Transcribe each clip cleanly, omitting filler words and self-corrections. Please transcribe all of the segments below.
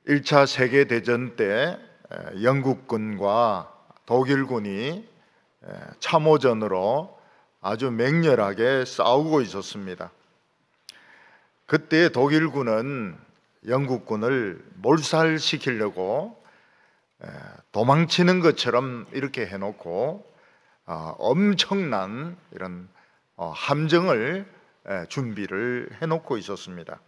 1차 세계대전 때 영국군과 독일군이 참호전으로 아주 맹렬하게 싸우고 있었습니다. 그때 독일군은 영국군을 몰살시키려고 도망치는 것처럼 이렇게 해놓고 엄청난 이런 함정을 준비를 해놓고 있었습니다.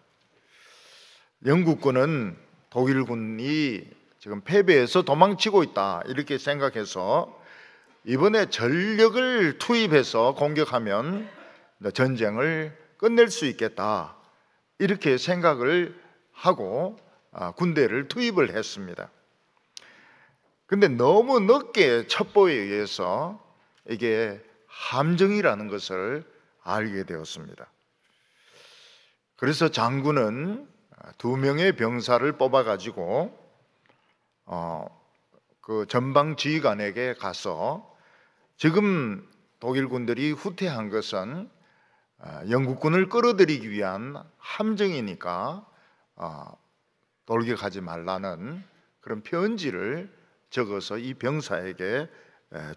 영국군은 독일군이 지금 패배해서 도망치고 있다 이렇게 생각해서 이번에 전력을 투입해서 공격하면 전쟁을 끝낼 수 있겠다 이렇게 생각을 하고 군대를 투입을 했습니다. 근데 너무 늦게 첩보에 의해서 이게 함정이라는 것을 알게 되었습니다. 그래서 장군은 2명의 병사를 뽑아가지고 그 전방 지휘관에게 가서 지금 독일 군들이 후퇴한 것은 영국군을 끌어들이기 위한 함정이니까 돌격하지 말라는 그런 편지를 적어서 이 병사에게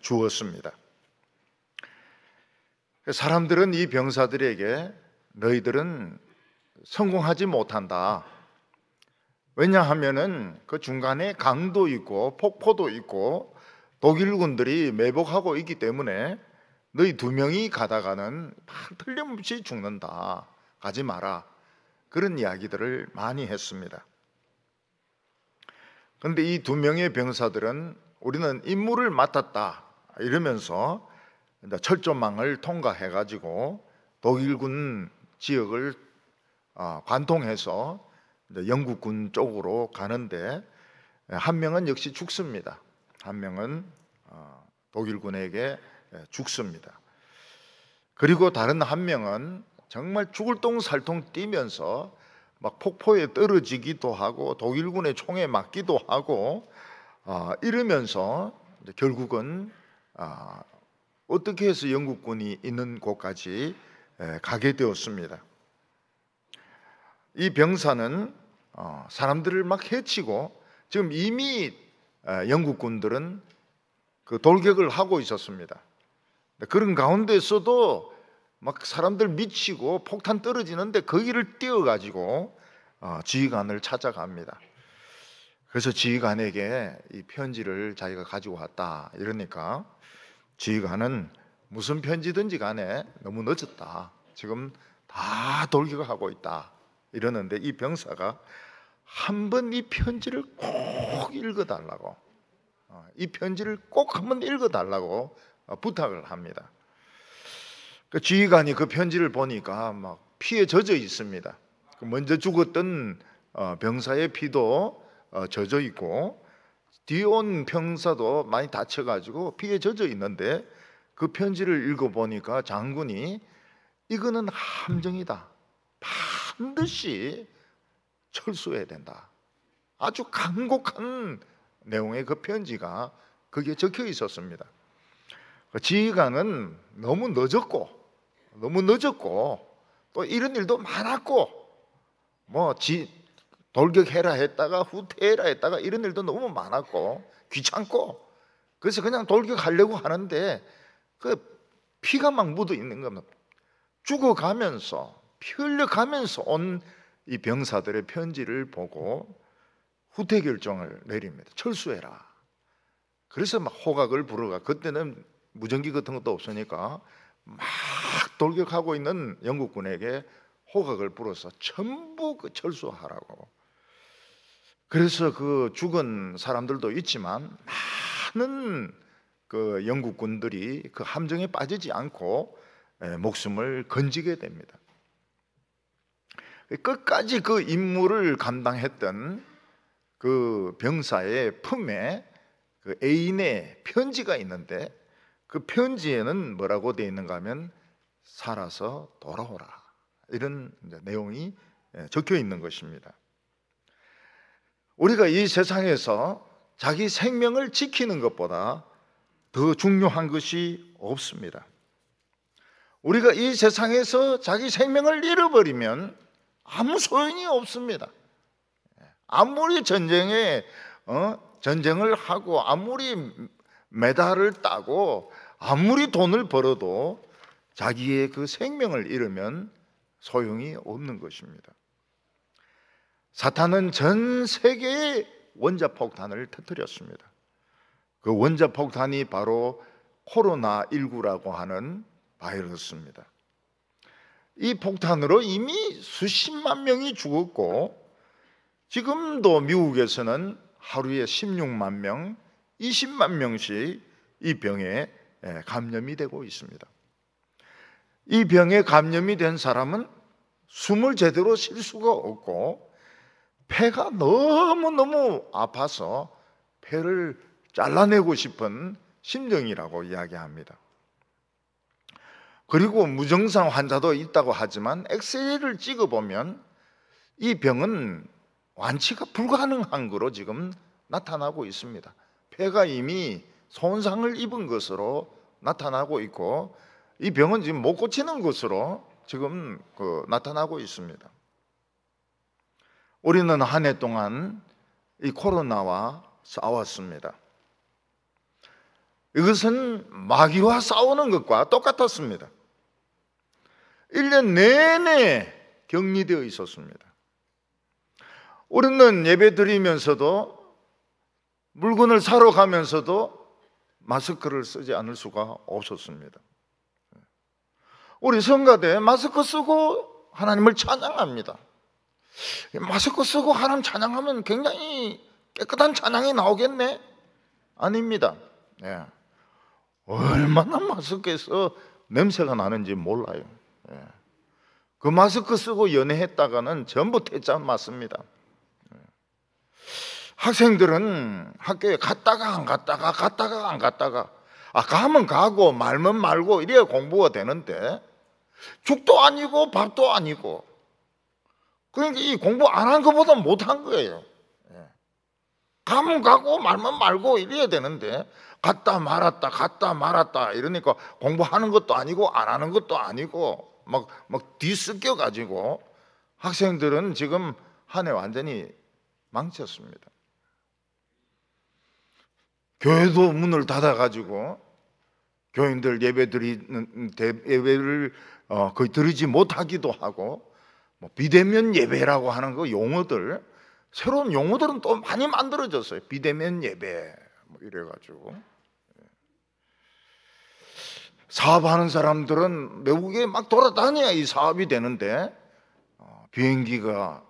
주었습니다. 사람들은 이 병사들에게 너희들은 성공하지 못한다. 왜냐하면은 그 중간에 강도 있고 폭포도 있고 독일군들이 매복하고 있기 때문에 너희 2명이 가다가는 틀림없이 죽는다. 가지 마라. 그런 이야기들을 많이 했습니다. 그런데 이 2명의 병사들은 우리는 임무를 맡았다 이러면서 철조망을 통과해가지고 독일군 지역을 관통해서 영국군 쪽으로 가는데 한 명은 역시 죽습니다. 한 명은 독일군에게 죽습니다. 그리고 다른 한 명은 정말 죽을 똥살똥 뛰면서 막 폭포에 떨어지기도 하고 독일군의 총에 맞기도 하고 이러면서 결국은 어떻게 해서 영국군이 있는 곳까지 가게 되었습니다. 이 병사는 사람들을 막 해치고 지금 이미 영국군들은 그 돌격을 하고 있었습니다. 그런 가운데서도 막 사람들 미치고 폭탄 떨어지는데 거기를 뛰어가지고 지휘관을 찾아갑니다. 그래서 지휘관에게 이 편지를 자기가 가지고 왔다 이러니까 지휘관은 무슨 편지든지 간에 너무 늦었다. 지금 다 돌격하고 있다. 이러는데 이 병사가 한번 이 편지를 꼭 읽어달라고 이 편지를 꼭 한번 읽어달라고 부탁을 합니다. 그 지휘관이 그 편지를 보니까 막 피에 젖어 있습니다. 먼저 죽었던 병사의 피도 젖어 있고 뒤에 온 병사도 많이 다쳐가지고 피에 젖어 있는데 그 편지를 읽어보니까 장군이 이거는 함정이다. 반드시 철수해야 된다. 아주 간곡한 내용의 그 편지가 거기에 적혀 있었습니다. 지휘관은 너무 늦었고 또 이런 일도 많았고 돌격해라 했다가 후퇴해라 했다가 이런 일도 너무 많았고 귀찮고 그래서 그냥 돌격하려고 하는데 그 피가 막 묻어 있는 겁니다. 죽어가면서 피 흘려가면서 온 이 병사들의 편지를 보고 후퇴 결정을 내립니다. 철수해라. 그래서 막 호각을 불어가 그때는 무전기 같은 것도 없으니까 막 돌격하고 있는 영국군에게 호각을 불어서 전부 그 철수하라고. 그래서 그 죽은 사람들도 있지만 많은 그 영국군들이 그 함정에 빠지지 않고 목숨을 건지게 됩니다. 끝까지 그 임무를 감당했던 그 병사의 품에 그 애인의 편지가 있는데 그 편지에는 뭐라고 되어 있는가 하면 살아서 돌아오라 이런 내용이 적혀 있는 것입니다. 우리가 이 세상에서 자기 생명을 지키는 것보다 더 중요한 것이 없습니다. 우리가 이 세상에서 자기 생명을 잃어버리면 아무 소용이 없습니다. 아무리 전쟁을 하고 아무리 메달을 따고 아무리 돈을 벌어도 자기의 그 생명을 잃으면 소용이 없는 것입니다. 사탄은 전 세계에 원자폭탄을 터뜨렸습니다. 그 원자폭탄이 바로 코로나19라고 하는 바이러스입니다. 이 폭탄으로 이미 수십만 명이 죽었고, 지금도 미국에서는 하루에 16만 명, 20만 명씩 이 병에 감염이 되고 있습니다. 이 병에 감염이 된 사람은 숨을 제대로 쉴 수가 없고 폐가 너무너무 아파서 폐를 잘라내고 싶은 심정이라고 이야기합니다. 그리고 무증상 환자도 있다고 하지만 엑스레이를 찍어보면 이 병은 완치가 불가능한 거로 지금 나타나고 있습니다. 폐가 이미 손상을 입은 것으로 나타나고 있고 이 병은 지금 못 고치는 것으로 지금 나타나고 있습니다. 우리는 한 해 동안 이 코로나와 싸웠습니다. 이것은 마귀와 싸우는 것과 똑같았습니다. 1년 내내 격리되어 있었습니다. 우리는 예배 드리면서도 물건을 사러 가면서도 마스크를 쓰지 않을 수가 없었습니다. 우리 성가대 마스크 쓰고 하나님을 찬양합니다. 마스크 쓰고 하나님 찬양하면 굉장히 깨끗한 찬양이 나오겠네? 아닙니다. 예. 얼마나 마스크에서 냄새가 나는지 몰라요. 예. 그 마스크 쓰고 연애했다가는 전부 퇴짜 맞습니다. 예. 학생들은 학교에 갔다가 안 갔다가 갔다가 안 갔다가 가면 가고 말면 말고 이래야 공부가 되는데 죽도 아니고 밥도 아니고 그러니까 이 공부 안 한 것보다 못한 거예요. 가면 가고 말면 말고 이래야 되는데 갔다 말았다 이러니까 공부하는 것도 아니고 안 하는 것도 아니고 막 뒤섞여 가지고 학생들은 지금 한 해 완전히 망쳤습니다. 교회도 문을 닫아 가지고 교인들 예배를 거의 드리지 못하기도 하고 비대면 예배라고 하는 그 용어들, 새로운 용어들은 또 많이 만들어졌어요. 비대면 예배 이래가지고 사업하는 사람들은 외국에 막 돌아다녀야 이 사업이 되는데 비행기가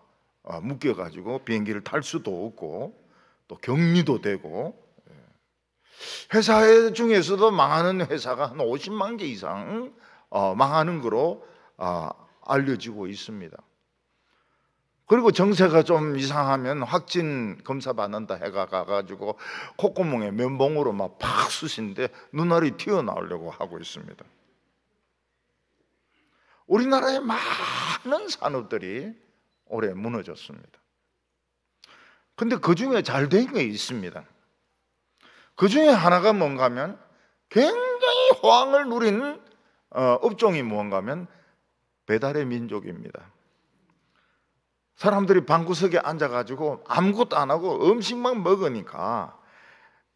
묶여가지고 비행기를 탈 수도 없고 또 격리도 되고 회사 중에서도 망하는 회사가 한 50만 개 이상 망하는 거로 알려지고 있습니다. 그리고 정세가 좀 이상하면 확진 검사 받는다 해가 가가지고 콧구멍에 면봉으로 막 팍 쑤신데 눈알이 튀어나오려고 하고 있습니다. 우리나라의 많은 산업들이 올해 무너졌습니다. 근데 그 중에 잘 된 게 있습니다. 그 중에 하나가 뭔가 하면 굉장히 호황을 누린 업종이 뭔가 하면 배달의 민족입니다. 사람들이 방구석에 앉아가지고 아무것도 안 하고 음식만 먹으니까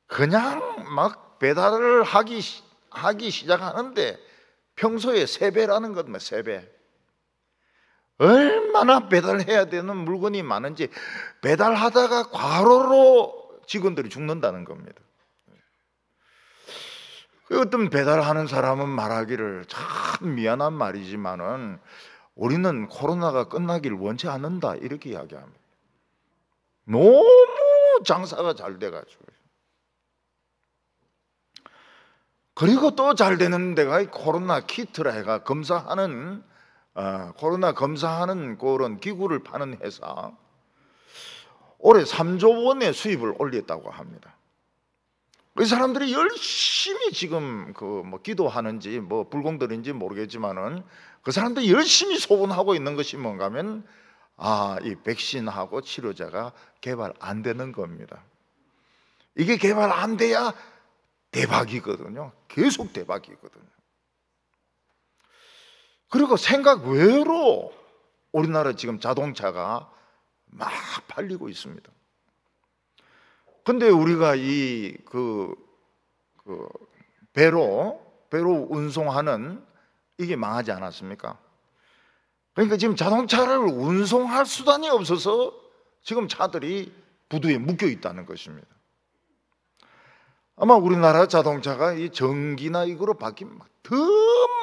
그냥 막 배달을 하기 시작하는데 평소에 3배라는 겁니다. 3배. 얼마나 배달해야 되는 물건이 많은지 배달하다가 과로로 직원들이 죽는다는 겁니다. 어떤 배달하는 사람은 말하기를 참 미안한 말이지만은 우리는 코로나가 끝나길 원치 않는다 이렇게 이야기합니다. 너무 장사가 잘 돼가지고. 그리고 또 잘 되는 데가 코로나 키트라 해가 검사하는 코로나 검사하는 그런 기구를 파는 회사. 올해 3조 원의 수입을 올렸다고 합니다. 그 사람들이 열심히 지금 기도하는지 불공들인지 모르겠지만은 그 사람들이 열심히 소원하고 있는 것이 뭔가 하면 이 백신하고 치료제가 개발 안 되는 겁니다. 이게 개발 안 돼야 대박이거든요. 계속 대박이거든요. 그리고 생각 외로 우리나라 지금 자동차가 막 팔리고 있습니다. 근데 우리가 배로 운송하는 이게 망하지 않았습니까? 그러니까 지금 자동차를 운송할 수단이 없어서 지금 차들이 부두에 묶여 있다는 것입니다. 아마 우리나라 자동차가 이 전기나 이거로 바뀌면 더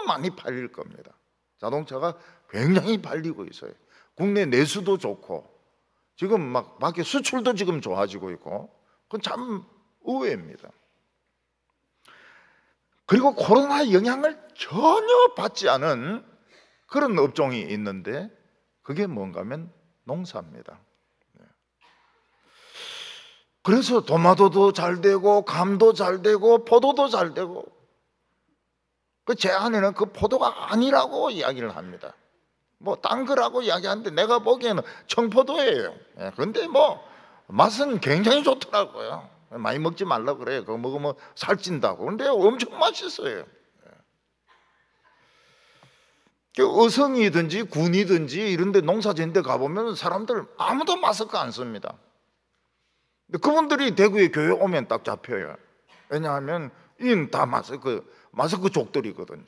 많이 팔릴 겁니다. 자동차가 굉장히 팔리고 있어요. 국내 내수도 좋고 지금 막 밖에 수출도 지금 좋아지고 있고 그건 참 의외입니다. 그리고 코로나 영향을 전혀 받지 않은 그런 업종이 있는데 그게 뭔가 하면 농사입니다. 그래서 토마토도 잘 되고 감도 잘 되고 포도도 잘 되고 제 아내는 그 포도가 아니라고 이야기를 합니다. 뭐 딴 거라고 이야기하는데 내가 보기에는 청포도예요. 그런데 뭐 맛은 굉장히 좋더라고요. 많이 먹지 말라고 그래요. 그거 먹으면 살찐다고. 그런데 엄청 맛있어요. 어성이든지 군이든지 이런 데 농사짓는 데 가보면 사람들 아무도 마스크 안 씁니다. 근데 그분들이 대구에 교회 오면 딱 잡혀요. 왜냐하면 이는 다 마스크족들이거든요.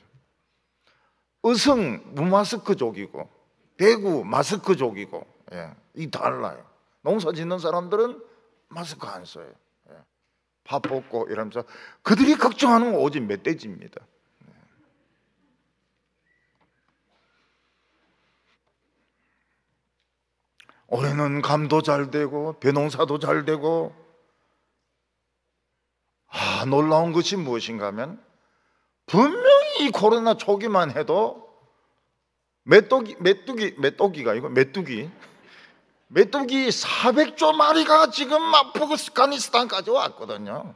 어성 무마스크족이고 대구 마스크족이고 이 달라요. 농사짓는 사람들은 마스크 안 써요. 밥 먹고 이러면서 그들이 걱정하는 건 오직 멧돼지입니다. 올해는 감도 잘 되고 벼농사도 잘 되고 놀라운 것이 무엇인가 하면 분명히 이 코로나 초기만 해도 메뚜기 400조 마리가 지금 아프가니스탄까지 왔거든요.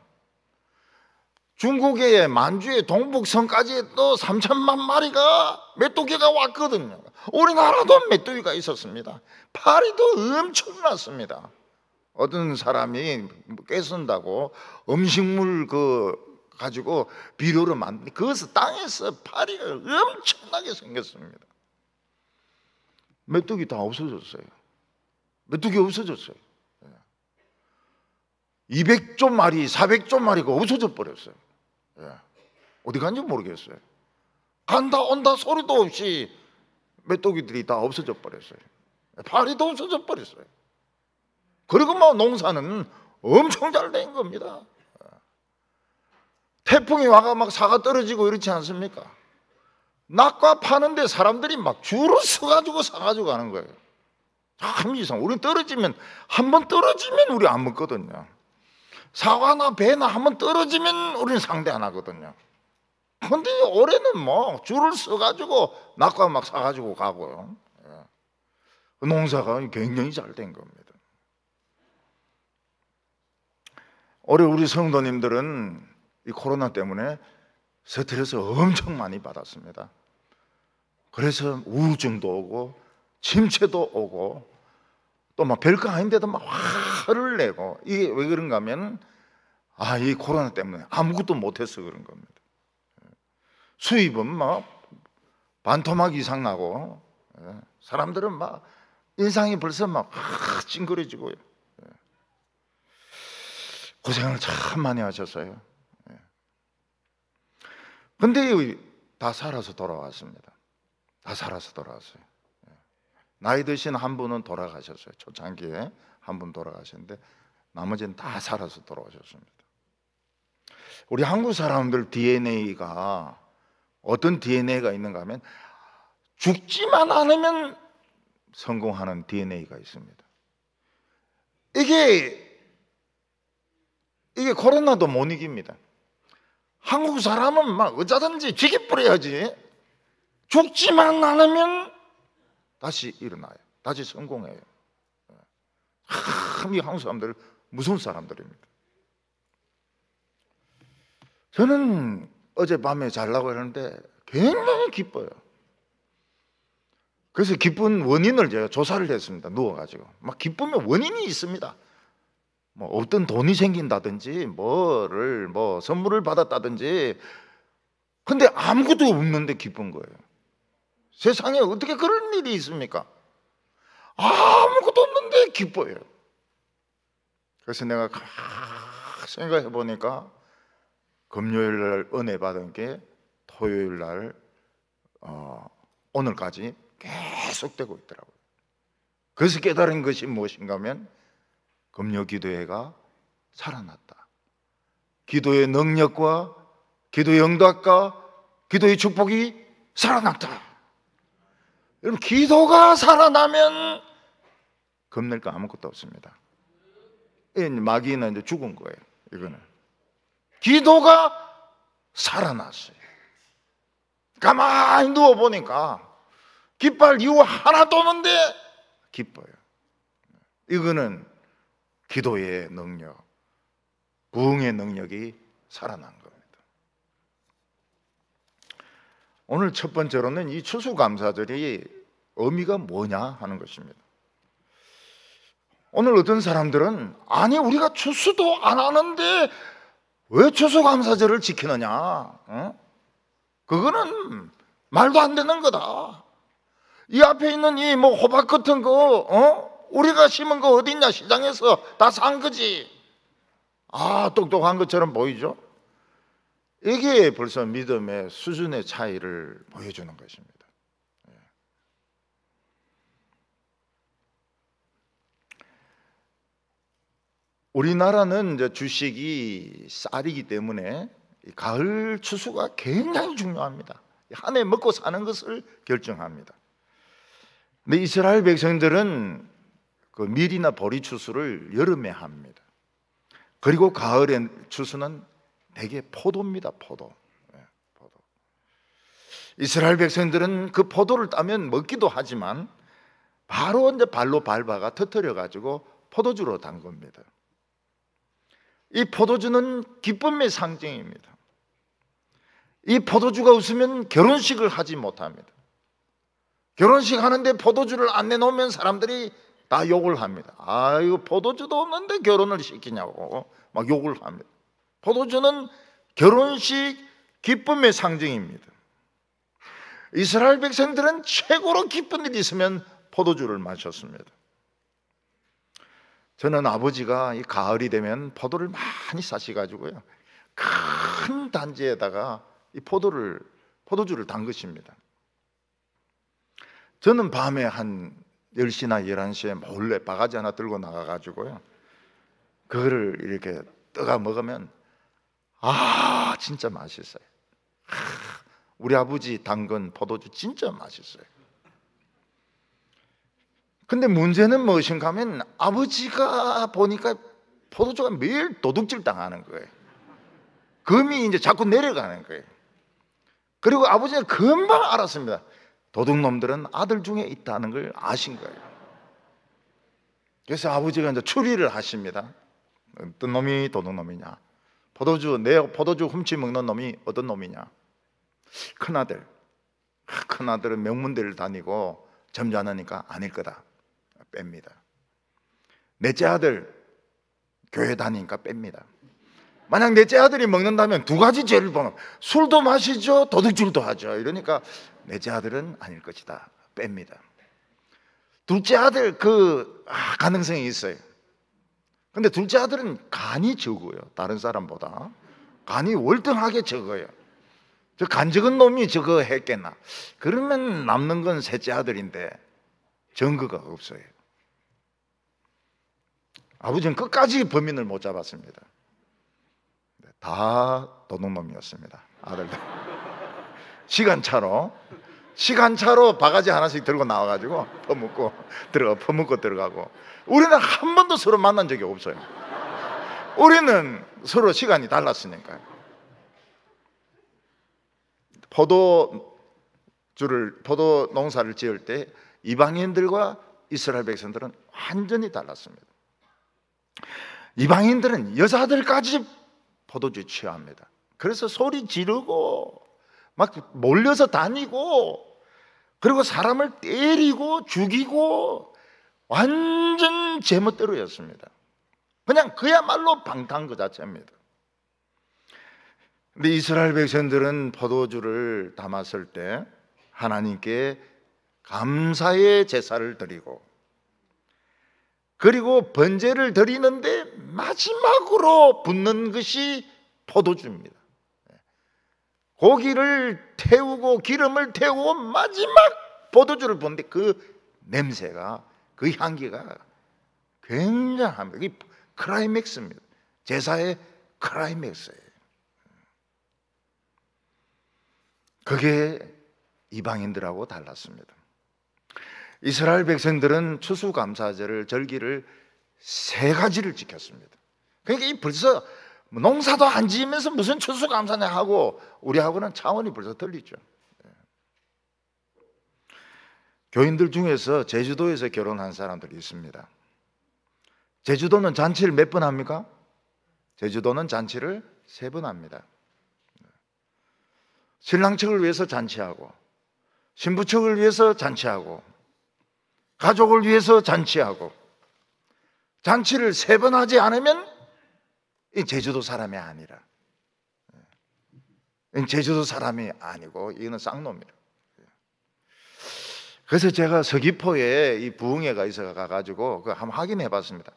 중국의 만주의 동북성까지 또 3천만 마리가 메뚜기가 왔거든요. 우리나라도 메뚜기가 있었습니다. 파리도 엄청났습니다. 어떤 사람이 깨쓴다고 음식물 가지고 비료를 만드는 그것을 땅에서 파리가 엄청나게 생겼습니다. 메뚜기 다 없어졌어요. 메뚜기 없어졌어요. 200조 마리, 400조 마리가 없어져 버렸어요. 어디 간지 모르겠어요. 간다 온다 소리도 없이 메뚜기들이 다 없어져 버렸어요. 파리도 없어져 버렸어요. 그리고 뭐 농사는 엄청 잘 된 겁니다. 태풍이 와가 막 사과 떨어지고 이렇지 않습니까? 낙과 파는데 사람들이 막 줄을 서가지고 사가지고 가는 거예요. 참 이상. 우리 한번 떨어지면 우리 안 먹거든요. 사과나 배나 한번 떨어지면 우리는 상대 안 하거든요. 근데 올해는 뭐 줄을 서가지고 낙과 막 사가지고 가고요. 농사가 굉장히 잘 된 겁니다. 올해 우리 성도님들은 이 코로나 때문에 스트레스 엄청 많이 받았습니다. 그래서 우울증도 오고 침체도 오고 또 막 별거 아닌데도 막 화를 내고 이게 왜 그런가 하면 이 코로나 때문에 아무것도 못해서 그런 겁니다. 수입은 막 반토막 이상 나고 사람들은 막 인상이 벌써 막 찡그려지고요. 고생을 참 많이 하셨어요. 근데 다 살아서 돌아왔습니다. 다 살아서 돌아왔어요. 나이 드신 한 분은 돌아가셨어요. 초창기에 한 분 돌아가셨는데 나머지는 다 살아서 돌아오셨습니다. 우리 한국 사람들 DNA가 어떤 DNA가 있는가 하면 죽지만 않으면 성공하는 DNA가 있습니다. 이게 코로나도 못 이깁니다. 한국 사람은 막 어쩌든지 쥐기 뿌려야지 죽지만 않으면 다시 일어나요. 다시 성공해요. 참 이 한국 사람들 무서운 사람들입니다. 저는 어젯밤에 자려고 했는데 굉장히 기뻐요. 그래서 기쁜 원인을 제가 조사를 했습니다. 누워가지고 막 기쁘면 원인이 있습니다. 뭐 어떤 돈이 생긴다든지 뭐를 선물을 받았다든지 근데 아무것도 없는데 기쁜 거예요. 세상에 어떻게 그런 일이 있습니까? 아무것도 없는데 기뻐요. 그래서 내가 생각해 보니까 금요일 날 은혜 받은 게 토요일 날 오늘까지 계속되고 있더라고요. 그래서 깨달은 것이 무엇인가 하면 금요 기도회가 살아났다. 기도의 능력과 기도의 응답과 기도의 축복이 살아났다. 여러분, 기도가 살아나면 겁낼 거 아무것도 없습니다. 마귀는 이제 죽은 거예요. 이거는 기도가 살아났어요. 가만히 누워보니까 기뻐할 이유 하나도 없는데 기뻐요. 이거는 기도의 능력, 부흥의 능력이 살아난 겁니다. 오늘 첫 번째로는 이 추수감사절이 의미가 뭐냐 하는 것입니다. 오늘 어떤 사람들은 아니 우리가 추수도 안 하는데 왜 추수감사절을 지키느냐? 그거는 말도 안 되는 거다. 이 앞에 있는 이 뭐 호박 같은 거 우리가 심은 거 어딨냐? 시장에서 다 산 거지. 아, 똑똑한 것처럼 보이죠? 이게 벌써 믿음의 수준의 차이를 보여주는 것입니다. 우리나라는 이제 주식이 쌀이기 때문에 가을 추수가 굉장히 중요합니다. 한 해 먹고 사는 것을 결정합니다. 근데 이스라엘 백성들은 그 밀이나 보리 추수를 여름에 합니다. 그리고 가을의 추수는 대개 포도입니다. 포도. 이스라엘 백성들은 그 포도를 따면 먹기도 하지만 바로 이제 발로 밟아가 터뜨려 가지고 포도주로 담급니다. 이 포도주는 기쁨의 상징입니다. 이 포도주가 없으면 결혼식을 하지 못합니다. 결혼식 하는데 포도주를 안 내놓으면 사람들이 다 욕을 합니다. 아, 이거 포도주도 없는데 결혼을 시키냐고 막 욕을 합니다. 포도주는 결혼식 기쁨의 상징입니다. 이스라엘 백성들은 최고로 기쁜 일이 있으면 포도주를 마셨습니다. 저는 아버지가 이 가을이 되면 포도를 많이 사셔가지고요, 큰 단지에다가 이 포도주를 담그십니다. 저는 밤에 한 10시나 11시에 몰래 바가지 하나 들고 나가가지고요, 그거를 이렇게 떠가 먹으면 아, 진짜 맛있어요. 우리 아버지 담근 포도주 진짜 맛있어요. 근데 문제는 무엇인가 하면 아버지가 보니까 포도주가 매일 도둑질 당하는 거예요. 금이 이제 자꾸 내려가는 거예요. 그리고 아버지는 금방 알았습니다. 도둑놈들은 아들 중에 있다는 걸 아신 거예요. 그래서 아버지가 이제 추리를 하십니다. 어떤 놈이 도둑놈이냐? 내 포도주 훔치 먹는 놈이 어떤 놈이냐? 큰아들. 큰아들은 명문대를 다니고 점잖으니까 아닐 거다. 뺍니다. 넷째 아들 교회 다니니까 뺍니다. 만약 넷째 아들이 먹는다면 두 가지 죄를 범하면 술도 마시죠, 도둑질도 하죠. 이러니까 넷째 아들은 아닐 것이다. 뺍니다. 둘째 아들 가능성이 있어요. 근데 둘째 아들은 간이 적어요. 다른 사람보다 간이 월등하게 적어요. 저 간 적은 놈이 저거 했겠나? 그러면 남는 건 셋째 아들인데 증거가 없어요. 아버지는 끝까지 범인을 못 잡았습니다. 다 도둑놈이었습니다. 아들들. 시간차로 바가지 하나씩 들고 나와가지고 퍼먹고 들어가고. 우리는 한 번도 서로 만난 적이 없어요. 우리는 서로 시간이 달랐으니까요. 포도 농사를 지을 때 이방인들과 이스라엘 백성들은 완전히 달랐습니다. 이방인들은 여자들까지 포도주에 취합니다. 그래서 소리 지르고 막 몰려서 다니고, 그리고 사람을 때리고 죽이고 완전 제멋대로였습니다. 그냥 그야말로 방탕 그 자체입니다. 근데 이스라엘 백성들은 포도주를 담았을 때 하나님께 감사의 제사를 드리고 그리고 번제를 드리는데 마지막으로 붓는 것이 포도주입니다. 고기를 태우고 기름을 태우고 마지막 포도주를 붓는데 그 냄새가, 그 향기가 굉장합니다. 이 클라이맥스입니다. 제사의 클라이맥스예요. 그게 이방인들하고 달랐습니다. 이스라엘 백성들은 추수감사절을, 절기를 3가지를 지켰습니다. 그러니까 이 벌써 농사도 안 지으면서 무슨 추수감사냐 하고 우리하고는 차원이 벌써 틀리죠. 교인들 중에서 제주도에서 결혼한 사람들이 있습니다. 제주도는 잔치를 몇 번 합니까? 제주도는 잔치를 3번 합니다. 신랑 측을 위해서 잔치하고, 신부 측을 위해서 잔치하고, 가족을 위해서 잔치하고. 잔치를 3번 하지 않으면 이 제주도 사람이 아니라, 제주도 사람이 아니고 이거는 쌍놈이라. 그래서 제가 서귀포에 이 부흥회가 있어 가지고 그 한번 확인해 봤습니다.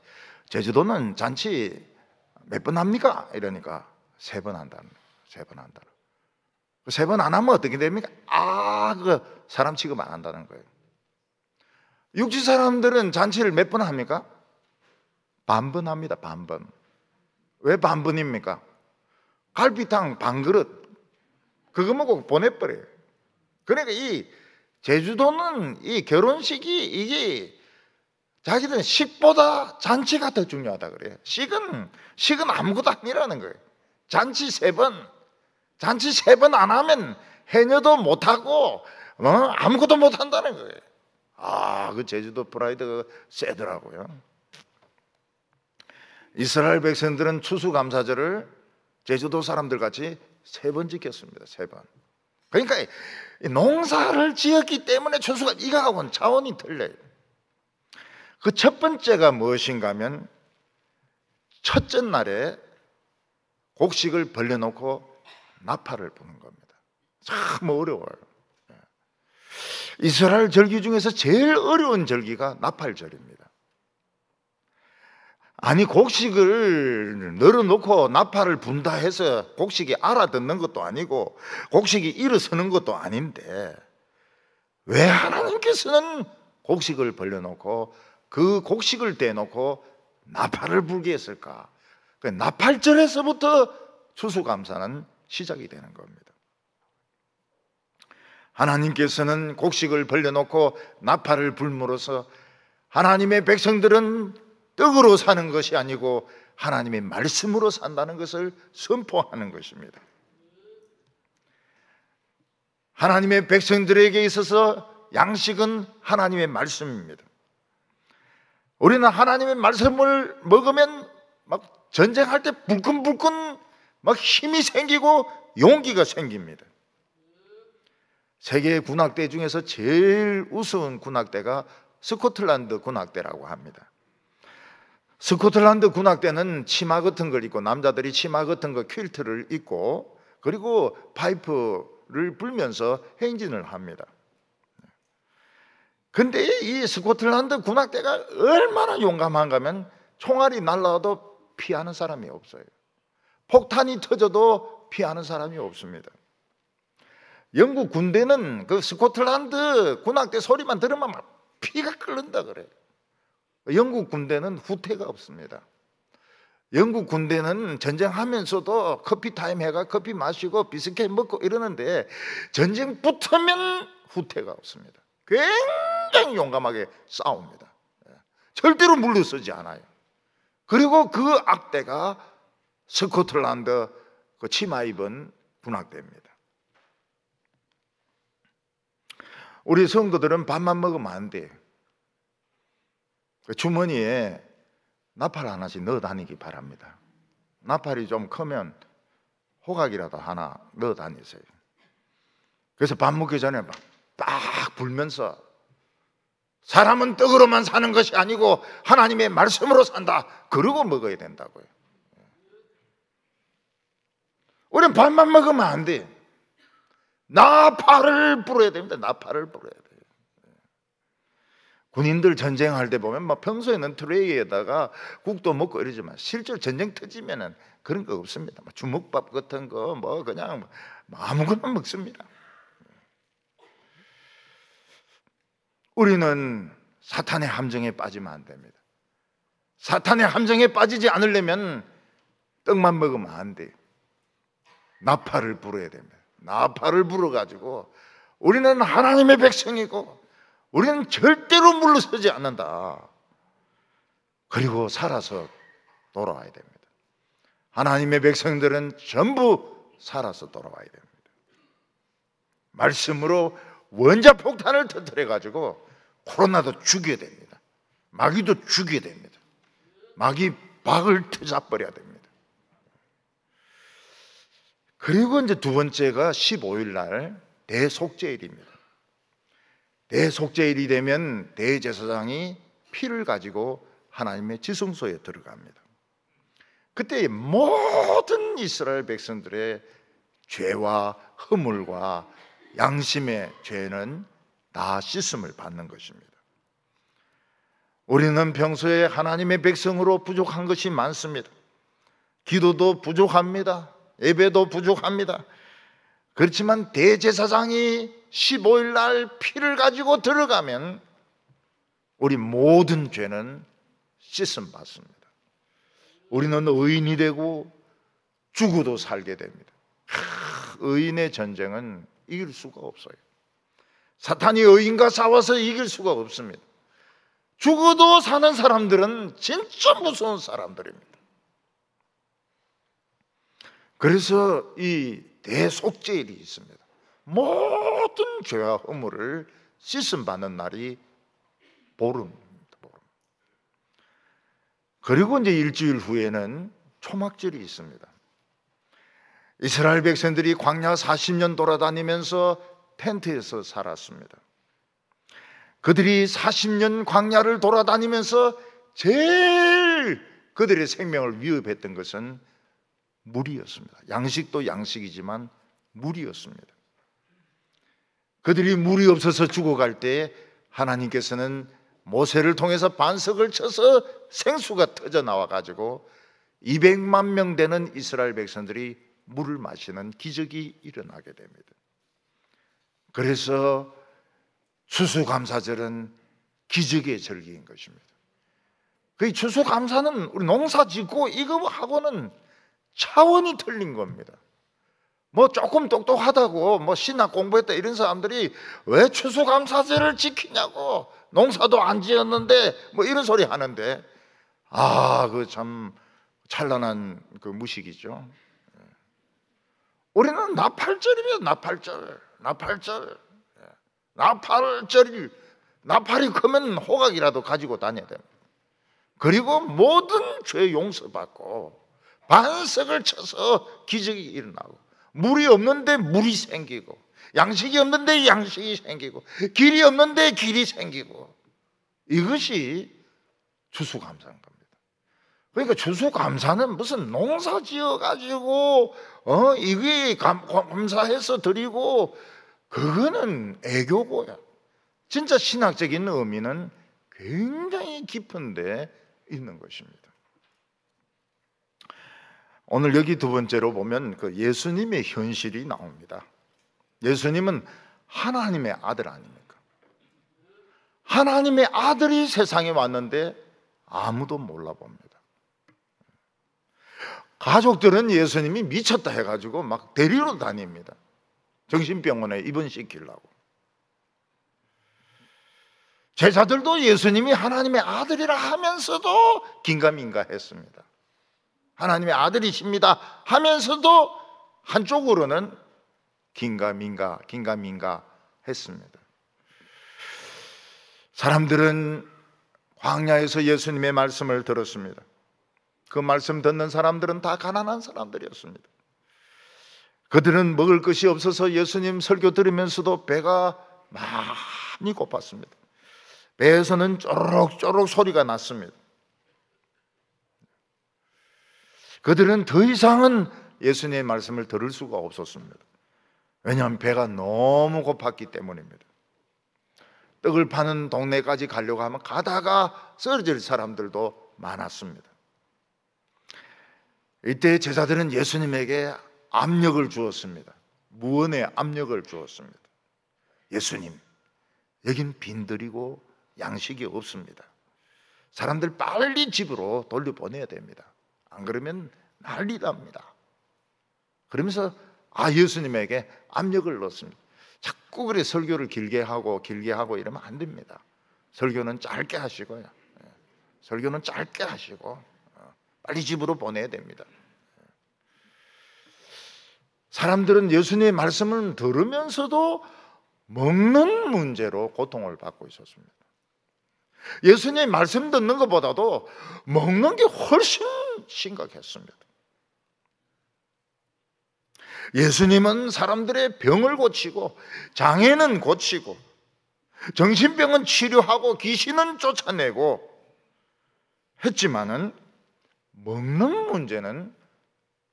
제주도는 잔치 몇 번 합니까? 이러니까 3번 한답니다. 3번 한다. 3번 안 하면 어떻게 됩니까? 그 사람 취급 안 한다는 거예요. 육지 사람들은 잔치를 몇 번 합니까? 반번 합니다. 반번. 왜 반번입니까? 갈비탕 반 그릇 그거 먹고 보내버려요. 그러니까 이 제주도는 이 결혼식이 이게 자기들은 식보다 잔치가 더 중요하다 그래요. 식은 아무것도 아니라는 거예요. 잔치 3번, 잔치 3번 안 하면 해녀도 못하고 아무것도 못한다는 거예요. 그 제주도 프라이드가 세더라고요. 이스라엘 백성들은 추수감사절을 제주도 사람들 같이 3번 지켰습니다. 3번. 그러니까 농사를 지었기 때문에 추수가 이거하고는 차원이 틀려요. 그 첫 번째가 무엇인가 하면 첫째 날에 곡식을 벌려놓고 나팔을 부는 겁니다. 참 어려워요. 이스라엘 절기 중에서 제일 어려운 절기가 나팔절입니다. 아니 곡식을 널어놓고 나팔을 분다 해서 곡식이 알아듣는 것도 아니고 곡식이 일어서는 것도 아닌데 왜 하나님께서는 곡식을 벌려놓고 그 곡식을 떼놓고 나팔을 불게 했을까? 나팔절에서부터 추수감사는 시작이 되는 겁니다. 하나님께서는 곡식을 벌려놓고 나팔을 불므로써 하나님의 백성들은 떡으로 사는 것이 아니고 하나님의 말씀으로 산다는 것을 선포하는 것입니다. 하나님의 백성들에게 있어서 양식은 하나님의 말씀입니다. 우리는 하나님의 말씀을 먹으면 막 전쟁할 때 불끈불끈 막 힘이 생기고 용기가 생깁니다. 세계 군악대 중에서 제일 우스운 군악대가 스코틀랜드 군악대라고 합니다. 스코틀랜드 군악대는 치마 같은 걸 입고, 남자들이 치마 같은 거 퀼트를 입고, 그리고 파이프를 불면서 행진을 합니다. 근데 이 스코틀랜드 군악대가 얼마나 용감한가 하면 총알이 날라와도 피하는 사람이 없어요. 폭탄이 터져도 피하는 사람이 없습니다. 영국 군대는 그 스코틀랜드 군악대 소리만 들으면 막 피가 끓는다 그래요. 영국 군대는 후퇴가 없습니다. 영국 군대는 전쟁하면서도 커피 타임 해가 커피 마시고 비스켓 먹고 이러는데 전쟁 붙으면 후퇴가 없습니다. 굉장히 용감하게 싸웁니다. 절대로 물러서지 않아요. 그리고 그 악대가 스코틀랜드 그 치마 입은 군악대입니다. 우리 성도들은 밥만 먹으면 안 돼요. 주머니에 나팔 하나씩 넣어 다니기 바랍니다. 나팔이 좀 크면 호각이라도 하나 넣어 다니세요. 그래서 밥 먹기 전에 딱 불면서 사람은 떡으로만 사는 것이 아니고 하나님의 말씀으로 산다. 그러고 먹어야 된다고요. 우리는 밥만 먹으면 안 돼. 나팔을 불어야 됩니다. 나팔을 불어야 돼요. 군인들 전쟁할 때 보면 막 평소에는 트레이에다가 국도 먹고 이러지만 실제로 전쟁 터지면은 그런 거 없습니다. 주먹밥 같은 거 뭐 그냥 아무거나 먹습니다. 우리는 사탄의 함정에 빠지면 안 됩니다. 사탄의 함정에 빠지지 않으려면 떡만 먹으면 안 돼요. 나팔을 불어야 됩니다. 나팔을 불어가지고 우리는 하나님의 백성이고 우리는 절대로 물러서지 않는다. 그리고 살아서 돌아와야 됩니다. 하나님의 백성들은 전부 살아서 돌아와야 됩니다. 말씀으로 원자폭탄을 터뜨려가지고 코로나도 죽여야 됩니다. 마귀도 죽여야 됩니다. 마귀 박을 터져버려야 됩니다. 그리고 이제 두 번째가 15일 날 대속죄일입니다. 대속죄일이 되면 대제사장이 피를 가지고 하나님의 지성소에 들어갑니다. 그때 모든 이스라엘 백성들의 죄와 허물과 양심의 죄는 다 씻음을 받는 것입니다. 우리는 평소에 하나님의 백성으로 부족한 것이 많습니다. 기도도 부족합니다. 예배도 부족합니다. 그렇지만 대제사장이 15일 날 피를 가지고 들어가면 우리 모든 죄는 씻음 받습니다. 우리는 의인이 되고 죽어도 살게 됩니다. 의인의 전쟁은 이길 수가 없어요. 사탄이 의인과 싸워서 이길 수가 없습니다. 죽어도 사는 사람들은 진짜 무서운 사람들입니다. 그래서 이 대속죄일이 있습니다. 모든 죄와 허물을 씻음 받는 날이 보름입니다. 보름. 그리고 이제 일주일 후에는 초막절이 있습니다. 이스라엘 백성들이 광야 40년 돌아다니면서 텐트에서 살았습니다. 그들이 40년 광야를 돌아다니면서 제일 그들의 생명을 위협했던 것은 물이었습니다. 양식도 양식이지만 물이었습니다. 그들이 물이 없어서 죽어갈 때 하나님께서는 모세를 통해서 반석을 쳐서 생수가 터져 나와가지고 200만 명 되는 이스라엘 백성들이 물을 마시는 기적이 일어나게 됩니다. 그래서 추수감사절은 기적의 절기인 것입니다. 그 추수감사는 우리 농사 짓고 이거 하고는 차원이 틀린 겁니다. 뭐 조금 똑똑하다고 뭐 신학 공부했다 이런 사람들이 왜 추수감사절을 지키냐고, 농사도 안 지었는데 뭐 이런 소리 하는데, 그 참 찬란한 그 무식이죠. 우리는 나팔절입니다. 나팔절. 나팔이 크면 호각이라도 가지고 다녀야 됩니다. 그리고 모든 죄 용서받고 반석을 쳐서 기적이 일어나고, 물이 없는데 물이 생기고, 양식이 없는데 양식이 생기고, 길이 없는데 길이 생기고, 이것이 추수감사인 겁니다. 그러니까 추수감사는 무슨 농사 지어가지고 이게 감사해서 드리고, 그거는 애교고요. 진짜 신학적인 의미는 굉장히 깊은데 있는 것입니다. 오늘 여기 두 번째로 보면 그 예수님의 현실이 나옵니다. 예수님은 하나님의 아들 아닙니까? 하나님의 아들이 세상에 왔는데 아무도 몰라봅니다. 가족들은 예수님이 미쳤다 해가지고 막 데리러 다닙니다. 정신병원에 입원시키려고. 제자들도 예수님이 하나님의 아들이라 하면서도 긴가민가 했습니다. 하나님의 아들이십니다 하면서도 한쪽으로는 긴가민가 했습니다. 사람들은 광야에서 예수님의 말씀을 들었습니다. 그 말씀 듣는 사람들은 다 가난한 사람들이었습니다. 그들은 먹을 것이 없어서 예수님 설교 들으면서도 배가 많이 고팠습니다. 배에서는 쪼록쪼록 소리가 났습니다. 그들은 더 이상은 예수님의 말씀을 들을 수가 없었습니다. 왜냐하면 배가 너무 고팠기 때문입니다. 떡을 파는 동네까지 가려고 하면 가다가 쓰러질 사람들도 많았습니다. 이때 제자들은 예수님에게 압력을 주었습니다. 무언의 압력을 주었습니다. 예수님, 여긴 빈들이고 양식이 없습니다. 사람들 빨리 집으로 돌려보내야 됩니다. 안 그러면 난리 납니다. 그러면서 예수님에게 압력을 넣었습니다. 자꾸 그래 설교를 길게 하고 이러면 안 됩니다. 설교는 짧게 하시고요. 설교는 짧게 하시고 빨리 집으로 보내야 됩니다. 사람들은 예수님의 말씀을 들으면서도 먹는 문제로 고통을 받고 있었습니다. 예수님의 말씀 듣는 것보다도 먹는 게 훨씬 심각했습니다. 예수님은 사람들의 병을 고치고 장애는 고치고 정신병은 치료하고 귀신은 쫓아내고 했지만은 먹는 문제는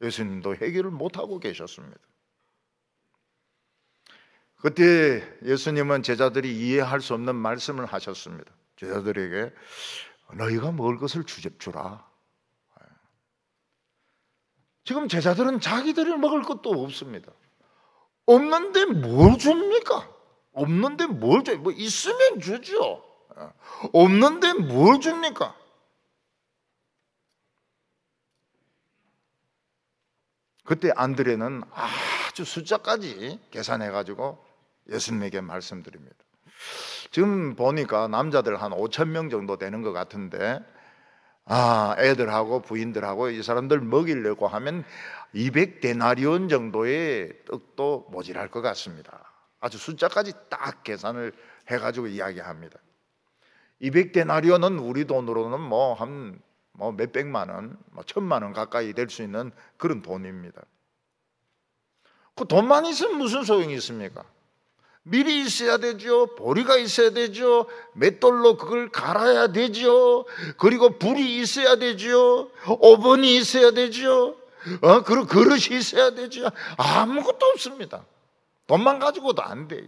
예수님도 해결을 못하고 계셨습니다. 그때 예수님은 제자들이 이해할 수 없는 말씀을 하셨습니다. 제자들에게 너희가 먹을 것을 주라. 지금 제자들은 자기들이 먹을 것도 없습니다. 없는데 뭘 줍니까? 없는데 뭘 줘요? 뭐 있으면 주죠. 없는데 뭘 줍니까? 그때 안드레는 아주 숫자까지 계산해가지고 예수님에게 말씀드립니다. 지금 보니까 남자들 한 5천 명 정도 되는 것 같은데 애들하고 부인들하고 이 사람들 먹이려고 하면 200데나리온 정도의 떡도 모자랄 것 같습니다. 아주 숫자까지 딱 계산을 해가지고 이야기합니다. 200데나리온은 우리 돈으로는 한 몇백만 원, 1,000만 원 가까이 될 수 있는 그런 돈입니다. 그 돈만 있으면 무슨 소용이 있습니까? 밀이 있어야 되죠. 보리가 있어야 되죠. 맷돌로 그걸 갈아야 되죠. 그리고 불이 있어야 되죠. 오븐이 있어야 되죠. 그리고 그릇이 있어야 되죠. 아무것도 없습니다. 돈만 가지고도 안 돼요.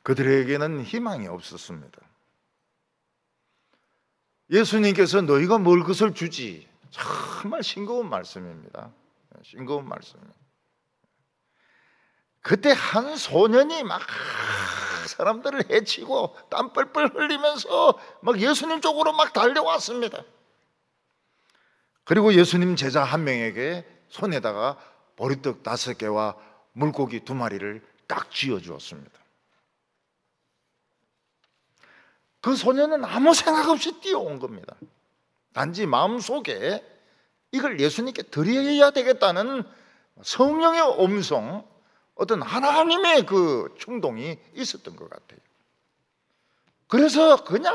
그들에게는 희망이 없었습니다. 예수님께서 너희가 먹을 것을 주지. 정말 싱거운 말씀입니다. 싱거운 말씀이에요. 그때 한 소년이 막 사람들을 해치고 땀 뻘뻘 흘리면서 막 예수님 쪽으로 막 달려왔습니다. 그리고 예수님 제자 한 명에게 손에다가 보리떡 5개와 물고기 2마리를 딱 쥐어 주었습니다. 그 소년은 아무 생각 없이 뛰어온 겁니다. 단지 마음속에 이걸 예수님께 드려야 되겠다는 성령의 음성, 어떤 하나님의 그 충동이 있었던 것 같아요. 그래서 그냥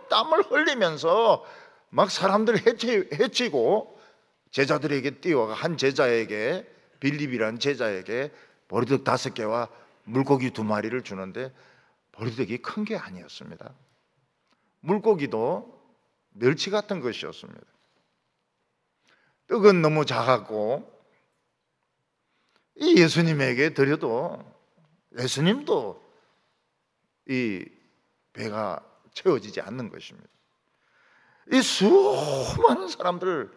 땀을 흘리면서 막 사람들 해치고 제자들에게 뛰어가 한 제자에게, 빌립이라는 제자에게 보리떡 5개와 물고기 2마리를 주는데 보리떡이 큰 게 아니었습니다. 물고기도 멸치 같은 것이었습니다. 떡은 너무 작았고 이 예수님에게 드려도 예수님도 이 배가 채워지지 않는 것입니다. 이 수많은 사람들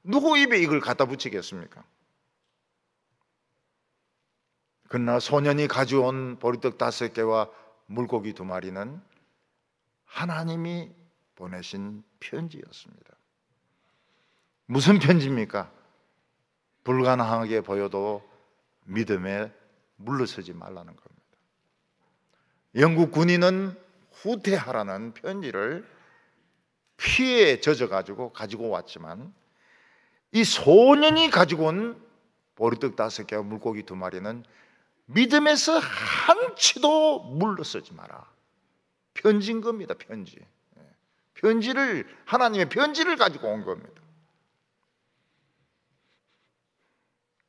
누구 입에 이걸 갖다 붙이겠습니까? 그러나 소년이 가져온 보리떡 5개와 물고기 2마리는 하나님이 보내신 편지였습니다. 무슨 편지입니까? 불가능하게 보여도 믿음에 물러서지 말라는 겁니다. 영국 군인은 후퇴하라는 편지를 피에 젖어가지고 가지고 왔지만 이 소년이 가지고 온 보리떡 5개와 물고기 2마리는 믿음에서 한치도 물러서지 마라. 편지인 겁니다. 편지를 하나님의 편지를 가지고 온 겁니다.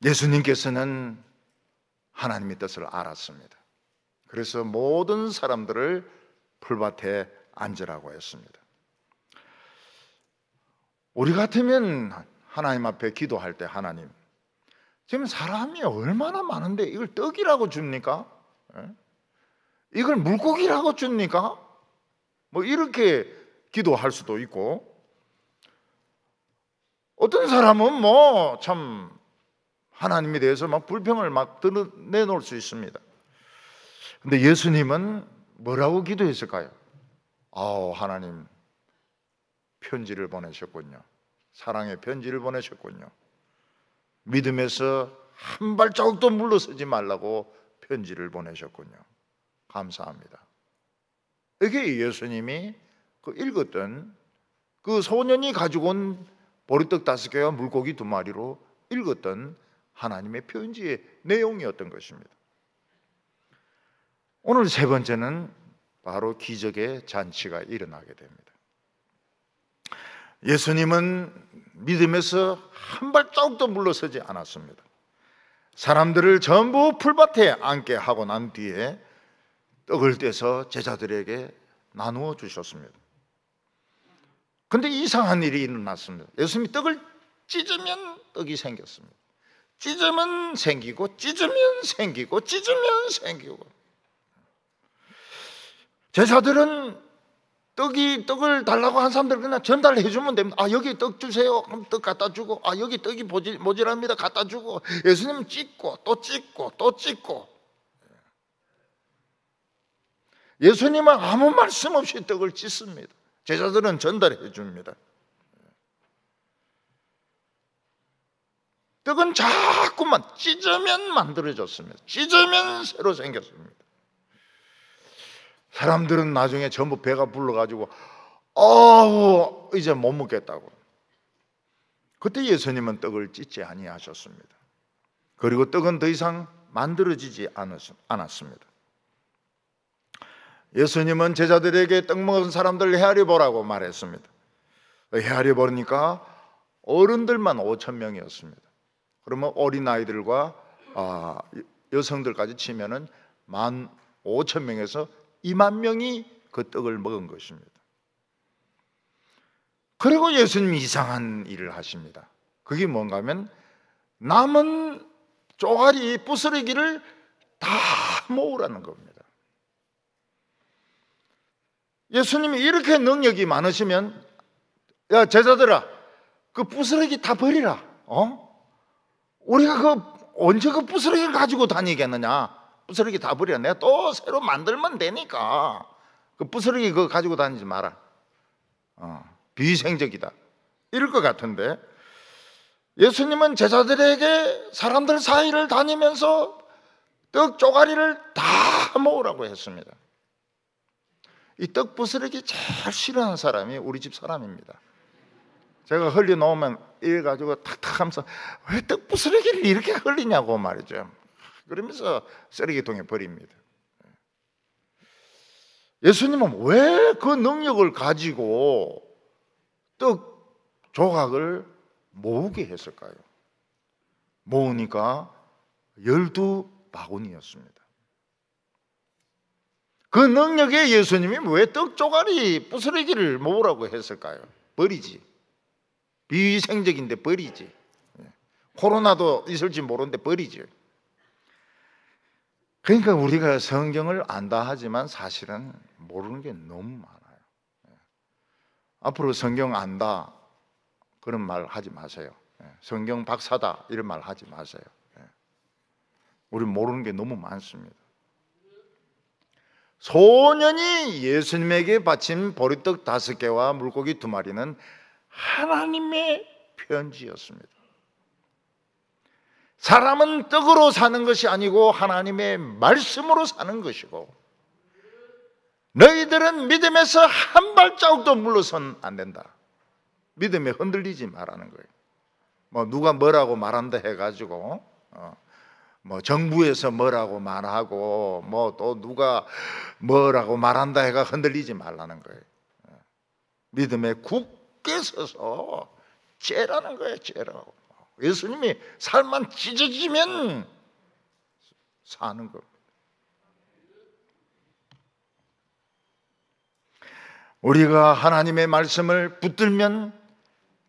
예수님께서는 하나님의 뜻을 알았습니다. 그래서 모든 사람들을 풀밭에 앉으라고 했습니다. 우리 같으면 하나님 앞에 기도할 때 하나님, 지금 사람이 얼마나 많은데 이걸 떡이라고 줍니까? 이걸 물고기라고 줍니까? 뭐 이렇게 기도할 수도 있고, 어떤 사람은 뭐 참 하나님에 대해서 막 불평을 막 내놓을 수 있습니다. 근데 예수님은 뭐라고 기도했을까요? 하나님 편지를 보내셨군요. 사랑의 편지를 보내셨군요. 믿음에서 한 발자국도 물러서지 말라고 편지를 보내셨군요. 감사합니다. 이게 예수님이 읽었던 그 소년이 가지고 온 보리떡 5개와 물고기 2마리로 읽었던 하나님의 편지의 내용이었던 것입니다. 오늘 3번째는 바로 기적의 잔치가 일어나게 됩니다. 예수님은 믿음에서 한 발자국도 물러서지 않았습니다. 사람들을 전부 풀밭에 앉게 하고 난 뒤에 떡을 떼서 제자들에게 나누어 주셨습니다. 근데 이상한 일이 일어났습니다. 예수님이 떡을 찢으면 떡이 생겼습니다. 찢으면 생기고, 찢으면 생기고, 찢으면 생기고. 제자들은 떡을 달라고 한 사람들 그냥 전달해 주면 됩니다. 여기 떡 주세요. 그럼 떡 갖다 주고, 여기 떡이 모자랍니다. 갖다 주고. 예수님은 찢고 또 찢고 또 찢고. 예수님은 아무 말씀 없이 떡을 찢습니다. 제자들은 전달해 줍니다. 떡은 자꾸만 찢으면 만들어졌습니다. 찢으면 새로 생겼습니다. 사람들은 나중에 전부 배가 불러가지고 이제 못 먹겠다고. 그때 예수님은 떡을 찢지 아니하셨습니다. 그리고 떡은 더 이상 만들어지지 않았습니다. 예수님은 제자들에게 떡 먹은 사람들 헤아려 보라고 말했습니다. 헤아려 보니까 어른들만 5,000명이었습니다. 그러면 어린아이들과 여성들까지 치면은 15,000명에서 20,000명이 그 떡을 먹은 것입니다. 그리고 예수님이 이상한 일을 하십니다. 그게 뭔가 하면 남은 쪼가리 부스러기를 다 모으라는 겁니다. 예수님이 이렇게 능력이 많으시면, 야 제자들아, 그 부스러기 다 버리라. 우리가 언제 그 부스러기를 가지고 다니겠느냐? 부스러기 다 버려. 내가 또 새로 만들면 되니까 그 부스러기 그거 가지고 다니지 마라. 비위생적이다. 이럴 것 같은데 예수님은 제자들에게 사람들 사이를 다니면서 떡 쪼가리를 다 모으라고 했습니다. 이 떡 부스러기 제일 싫어하는 사람이 우리 집 사람입니다. 제가 흘려 놓으면 이래 가지고 탁탁 하면서 왜 떡 부스러기를 이렇게 흘리냐고 말이죠. 그러면서 쓰레기통에 버립니다. 예수님은 왜 그 능력을 가지고 떡 조각을 모으게 했을까요? 모으니까 12바구니였습니다. 그 능력에 예수님이 왜 떡 조각이 부스러기를 모으라고 했을까요? 버리지. 비위생적인데 버리지. 코로나도 있을지 모르는데 버리지. 그러니까 우리가 성경을 안다 하지만 사실은 모르는 게 너무 많아요. 앞으로 성경 안다 그런 말 하지 마세요. 성경 박사다 이런 말 하지 마세요. 우리 모르는 게 너무 많습니다. 소년이 예수님에게 바친 보리떡 5개와 물고기 2마리는 하나님의 편지였습니다. 사람은 떡으로 사는 것이 아니고 하나님의 말씀으로 사는 것이고, 너희들은 믿음에서 한 발자국도 물러선 안 된다. 믿음에 흔들리지 말라는 거예요. 뭐 누가 뭐라고 말한다 해가지고 뭐 정부에서 뭐라고 말하고 뭐 또 누가 뭐라고 말한다 해가 흔들리지 말라는 거예요. 믿음에 굳게 서서 째라는 거예요. 째라고. 예수님이 살만 찢어지면 사는 겁니다. 우리가 하나님의 말씀을 붙들면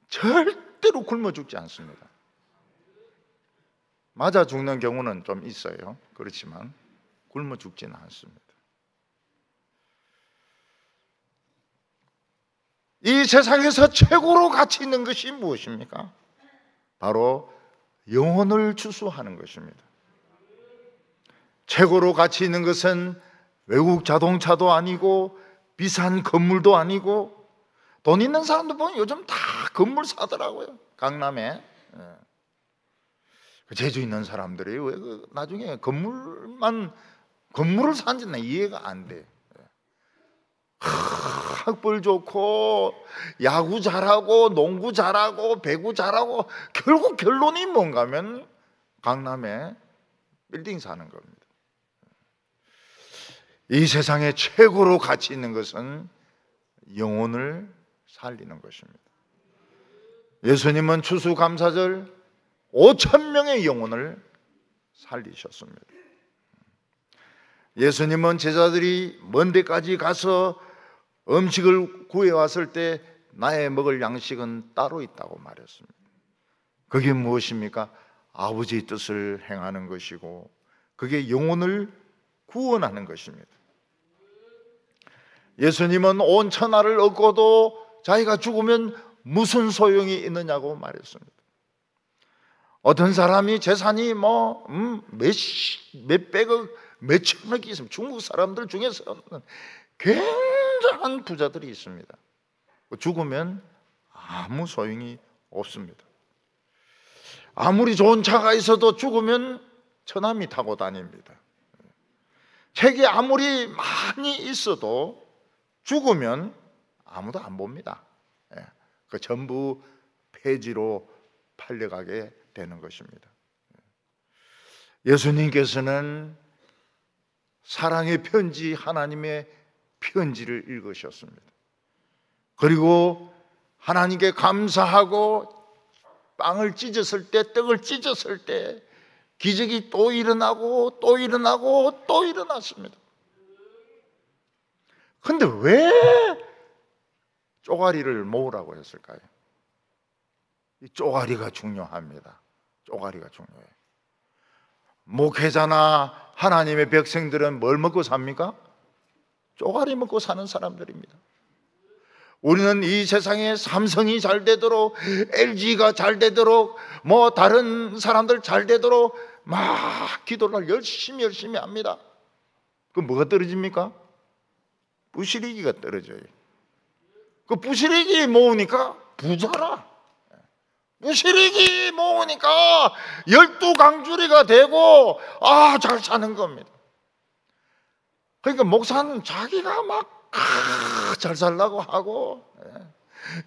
절대로 굶어 죽지 않습니다. 맞아 죽는 경우는 좀 있어요. 그렇지만 굶어 죽지는 않습니다. 이 세상에서 최고로 가치 있는 것이 무엇입니까? 바로 영혼을 추수하는 것입니다. 최고로 가치 있는 것은 외국 자동차도 아니고 비싼 건물도 아니고, 돈 있는 사람들 보면 요즘 다 건물 사더라고요. 강남에. 재주 있는 사람들이 왜 나중에 건물을 산지 나 이해가 안 돼. 학벌 좋고 야구 잘하고 농구 잘하고 배구 잘하고, 결국 결론이 뭔가 하면 강남에 빌딩 사는 겁니다. 이 세상에 최고로 가치 있는 것은 영혼을 살리는 것입니다. 예수님은 추수감사절 5,000명의 영혼을 살리셨습니다. 예수님은 제자들이 먼 데까지 가서 음식을 구해왔을 때 나의 먹을 양식은 따로 있다고 말했습니다. 그게 무엇입니까? 아버지의 뜻을 행하는 것이고, 그게 영혼을 구원하는 것입니다. 예수님은 온 천하를 얻고도 자기가 죽으면 무슨 소용이 있느냐고 말했습니다. 어떤 사람이 재산이 몇백억, 몇천억이 있습니다. 중국 사람들 중에서는 굉장한 부자들이 있습니다. 죽으면 아무 소용이 없습니다. 아무리 좋은 차가 있어도 죽으면 처남이 타고 다닙니다. 책이 아무리 많이 있어도 죽으면 아무도 안 봅니다. 그 전부 폐지로 팔려가게 되는 것입니다. 예수님께서는 사랑의 편지, 하나님의 편지를 읽으셨습니다. 그리고 하나님께 감사하고 빵을 찢었을 때, 떡을 찢었을 때 기적이 또 일어나고 또 일어나고 또 일어났습니다. 그런데 왜 쪼가리를 모으라고 했을까요? 이 쪼가리가 중요합니다. 쪼가리가 중요해요. 목회자나 하나님의 백성들은 뭘 먹고 삽니까? 쪼가리 먹고 사는 사람들입니다. 우리는 이 세상에 삼성이 잘 되도록, LG가 잘 되도록, 다른 사람들 잘 되도록 막 기도를 열심히 합니다. 그럼 뭐가 떨어집니까? 부스러기가 떨어져요. 그 부스러기 모으니까 부자라. 부스러기 모으니까 12강주리가 되고 잘 사는 겁니다. 그러니까 목사는 자기가 막 잘 살려고 하고,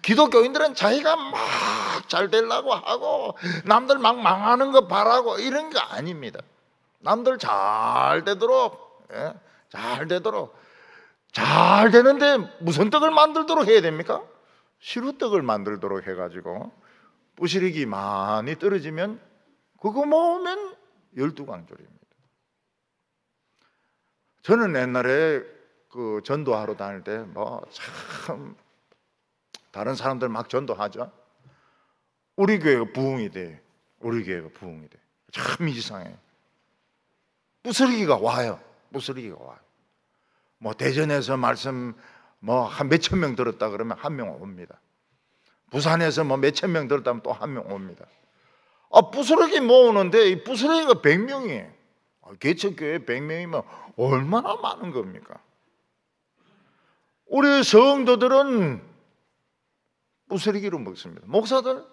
기독교인들은 자기가 막 잘 되려고 하고, 남들 막 망하는 거 바라고 이런 거 아닙니다. 남들 잘 되도록, 잘 되는데 무슨 떡을 만들도록 해야 됩니까? 시루떡을 만들도록 해가지고 부스러기 많이 떨어지면 그거 모으면 12강조리입니다. 저는 옛날에 그 전도하러 다닐 때 참 다른 사람들 막 전도하죠. 우리 교회가 부흥이 돼. 우리 교회가 부흥이 돼. 참 이상해. 부스러기가 와요. 부스러기가 와요. 대전에서 말씀 한 몇천 명 들었다 그러면 한 명 옵니다. 부산에서 몇천 명 들었다면 또 한 명 옵니다. 부스러기 모으는데 이 부스러기가 100명이에요. 개척교회 100명이면 얼마나 많은 겁니까? 우리 성도들은 부스러기로 먹습니다. 목사들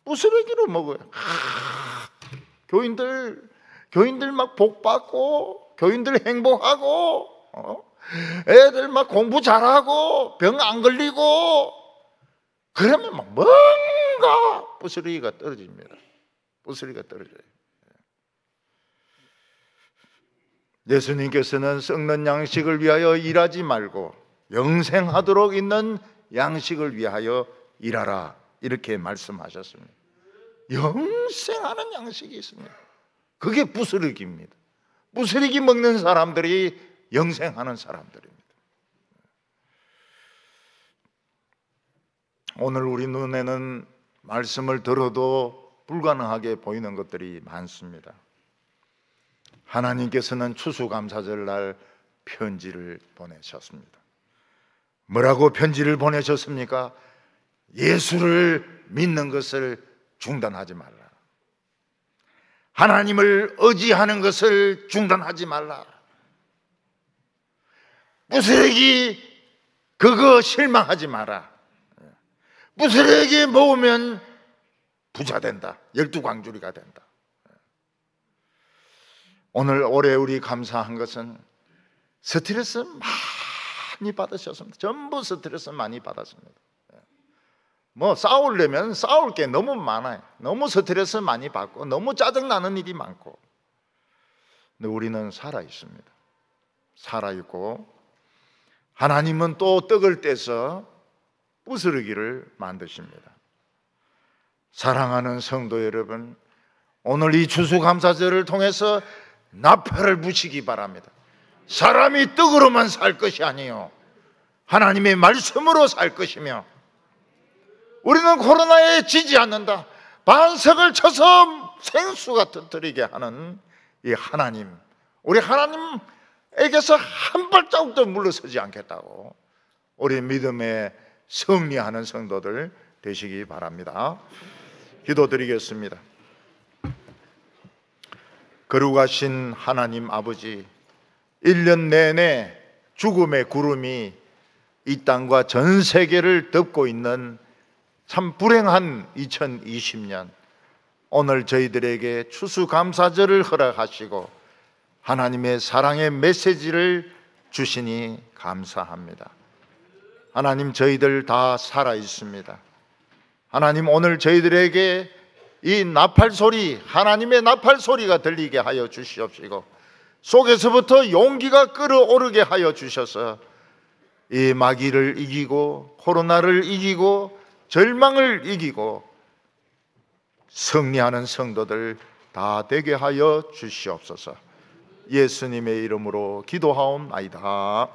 부스러기로 먹어요. 교인들 막 복받고, 교인들 행복하고, 애들 막 공부 잘하고 병 안 걸리고, 그러면 막 뭔가 부스러기가 떨어집니다. 부스러기가 떨어져요. 예수님께서는 썩는 양식을 위하여 일하지 말고 영생하도록 있는 양식을 위하여 일하라, 이렇게 말씀하셨습니다. 영생하는 양식이 있습니다. 그게 부스러기입니다. 부스러기 먹는 사람들이 영생하는 사람들입니다. 오늘 우리 눈에는 말씀을 들어도 불가능하게 보이는 것들이 많습니다. 하나님께서는 추수감사절 날 편지를 보내셨습니다. 뭐라고 편지를 보내셨습니까? 예수를 믿는 것을 중단하지 말라. 하나님을 의지하는 것을 중단하지 말라. 무슬에게 그거 실망하지 마라. 무슬에게 모으면 부자 된다. 12광주리가 된다. 오늘 올해 우리 감사한 것은 스트레스 많이 받으셨습니다. 전부 스트레스 많이 받았습니다. 뭐 싸우려면 싸울 게 너무 많아요. 너무 스트레스 많이 받고 너무 짜증나는 일이 많고. 근데 우리는 살아 있습니다. 살아 있고 하나님은 또 떡을 떼서 부스러기를 만드십니다. 사랑하는 성도 여러분, 오늘 이 추수감사절을 통해서 나팔을 부시기 바랍니다. 사람이 떡으로만 살 것이 아니요 하나님의 말씀으로 살 것이며, 우리는 코로나에 지지 않는다. 반석을 쳐서 생수가 터뜨리게 하는 이 하나님, 우리 하나님에게서 한 발자국도 물러서지 않겠다고 우리 믿음에 승리하는 성도들 되시기 바랍니다. 기도드리겠습니다. 거룩하신 하나님 아버지, 1년 내내 죽음의 구름이 이 땅과 전 세계를 덮고 있는 참 불행한 2020년, 오늘 저희들에게 추수감사절을 허락하시고 하나님의 사랑의 메시지를 주시니 감사합니다. 하나님, 저희들 다 살아 있습니다. 하나님, 오늘 저희들에게 이 나팔 소리, 하나님의 나팔 소리가 들리게 하여 주시옵시고 속에서부터 용기가 끓어오르게 하여 주셔서 이 마귀를 이기고 코로나를 이기고 절망을 이기고 승리하는 성도들 다 되게 하여 주시옵소서. 예수님의 이름으로 기도하옵나이다.